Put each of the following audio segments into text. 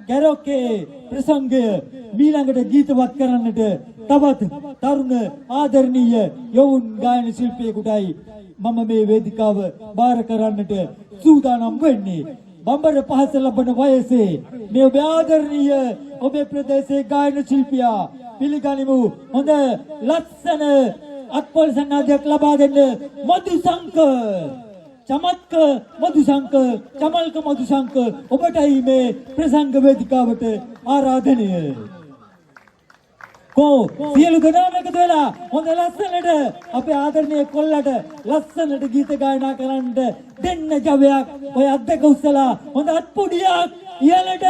කැරොක්කේ ප්‍රසංගය මීළඟට ගීතවත් කරන්නට තවත් තරුණ ආදරණීය යොවුන් ගායන ශිල්පියෙකුටයි මම මේ වේදිකාව බාර කරන්නට සූදානම් වෙන්නේ. බඹර පහස ලබන වයසේ මේ ඔබ ආදරණීය ඔබේ ප්‍රදේශයේ ගායන ශිල්පියා පිළිගනිමු. හොඳ ලස්සන අත්පොල් සන්නාදයක් ලබා දෙන්න මధుසංක චමත්ක මధుසංක චමල්ක මధుසංක ඔබටයි මේ ප්‍රසංග වේදිකාවට ආරාධනය. සියලු දෙනාම එකතු වෙලා හොඳ ලස්සනට අපේ ආදරණීය කොල්ලට ලස්සනට ගීත ගායනා කරන්නට දෙන්න ජවයක් ඔය අත් දෙක උස්සලා හොඳ අත්පොඩියක් ඉහළට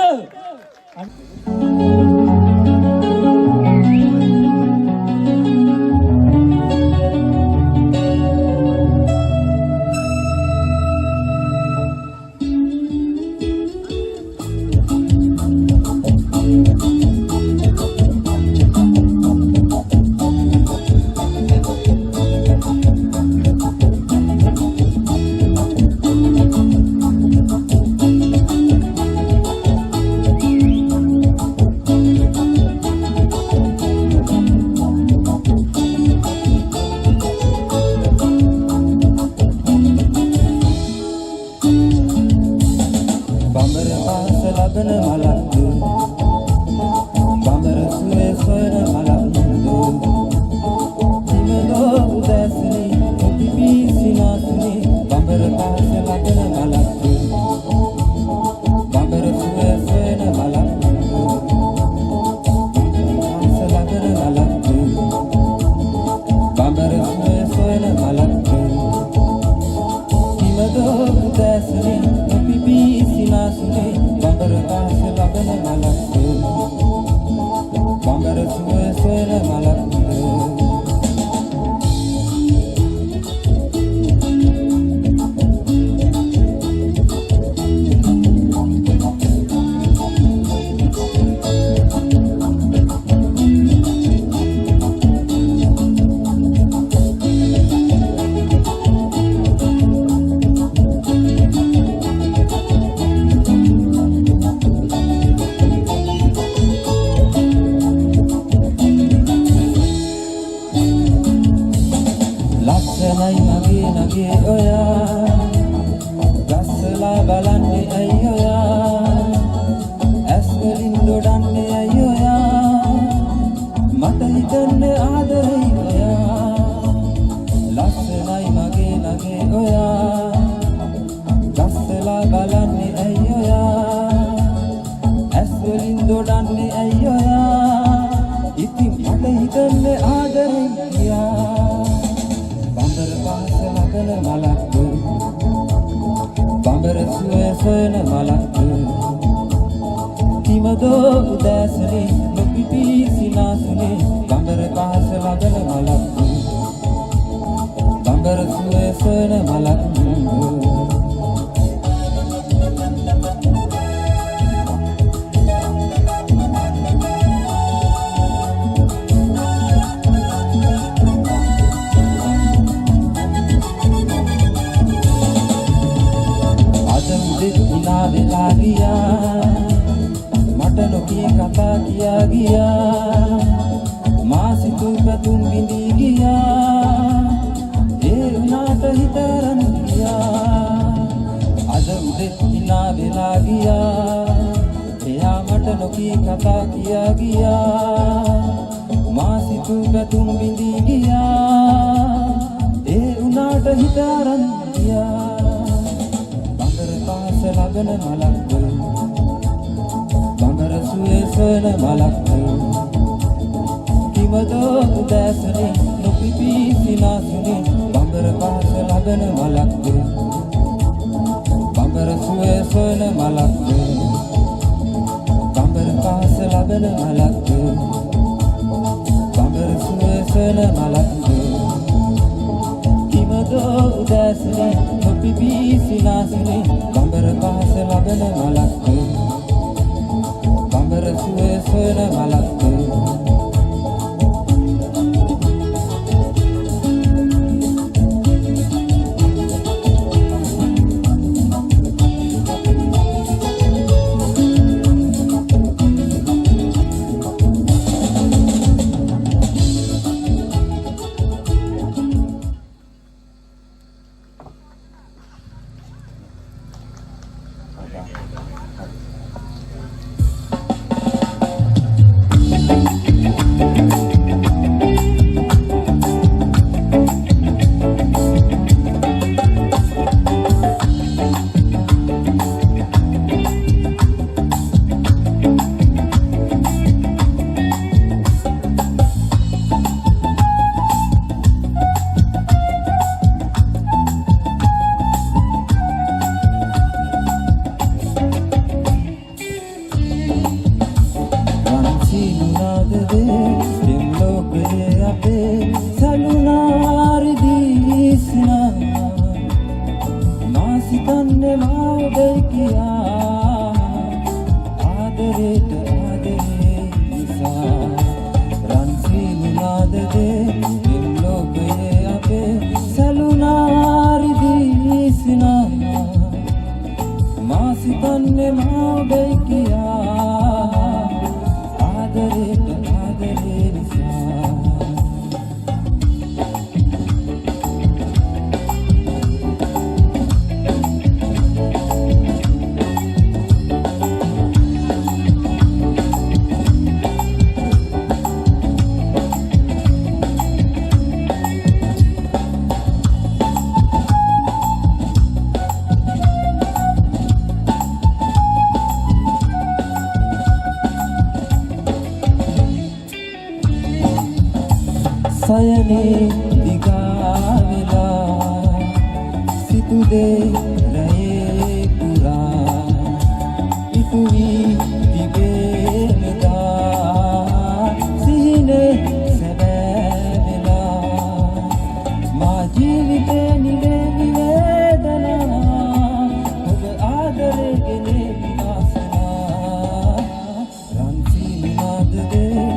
සයනේ දිගාවෙලා සිතුදේ රයේ පුරා ඉතුවි තිබේ මෙදා සිහිනේ සැබෑවෙලා මා ජීවිතේ නිරේවි වේදනා ඔබ ආදරේ ගෙනේ විනාසනා රන්සි නාදදේ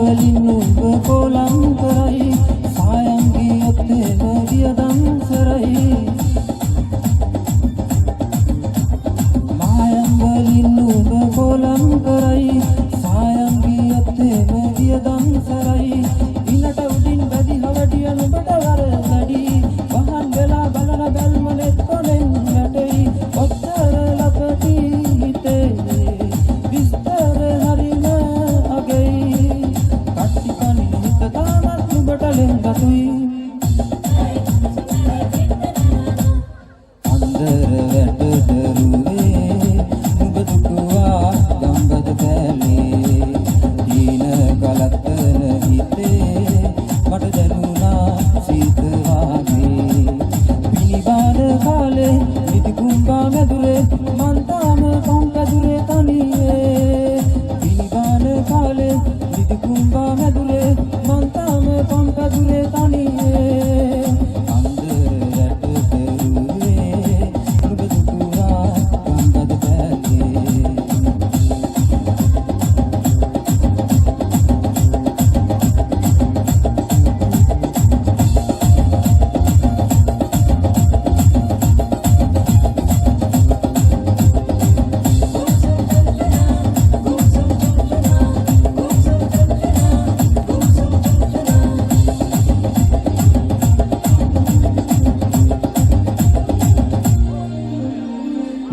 වලින් නුඹ කොලම් කරයි සායම් ගියොත් වියදම් සරයි මායම් වලින් නුඹ කොලම් කරයි සායම් ගියොත් වියදම් සරයි ඉනට උඩින් බැදි හවටිය නුඹට වරදඩි වහන් වෙලා බලන බැල්මනෙත් කොලෙන් යටෙයි ඔත්තර ලපටි හිතේ විස්තර හරිම අගෙයි කට්ටි කනින් හිත තාමත් නුඹට ලෙන්ගතුයි අන්දර වැට දරුවේ නුඹ දුටුවා ගම්බද පැලේ දීන කලත්තන හිතේ මට දැනුණා සීත වාගේ පිනිබාන කාලේ නිදි කුම්බා මැදුරේ මන් තාම කොම්පැදුරේ තනියේ පිනිබාන කාලේ නිදි කුම්බා මැදුරේ මන් තාම කොම්පැදුරේ තනියේ අන්දර වැට දරුවේ නුඹ දුටුවා ගම්බද පැලේ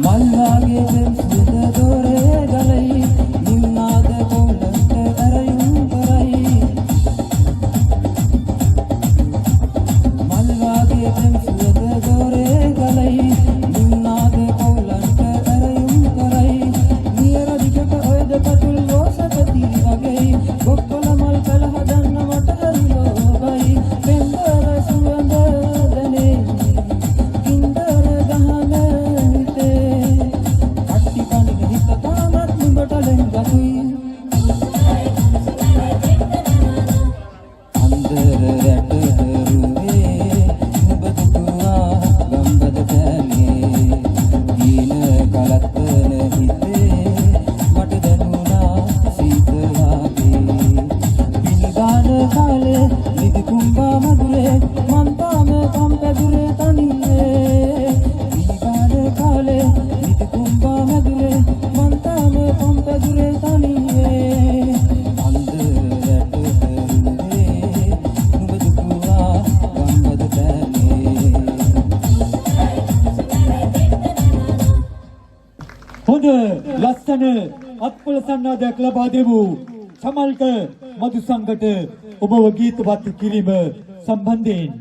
මල්වාගේ දෙස්ද දොරේ ගලයි නින්නාද කොල්ලට ඇරයුම් කරයි මල්වාගේ දෙස්ද දොරේ ගලයි නින්නාද කොල්ලට ඇරයුම් කරයි නියර දිගට ඔය දෙපතුල් ගෝසපති වගේ බොක්කොල මල් කල හදන්න මට හරි ලෝභයි පෙන්දර සුවඳ දැනේ කින්දර ගහන හොඳ ලස්සන අත්පොල සන්නාදයක් ලබා දෙමු. චමල්ක මදුසංගට ඔබව ගීතවත් කිරීම සම්බන්ධයෙන්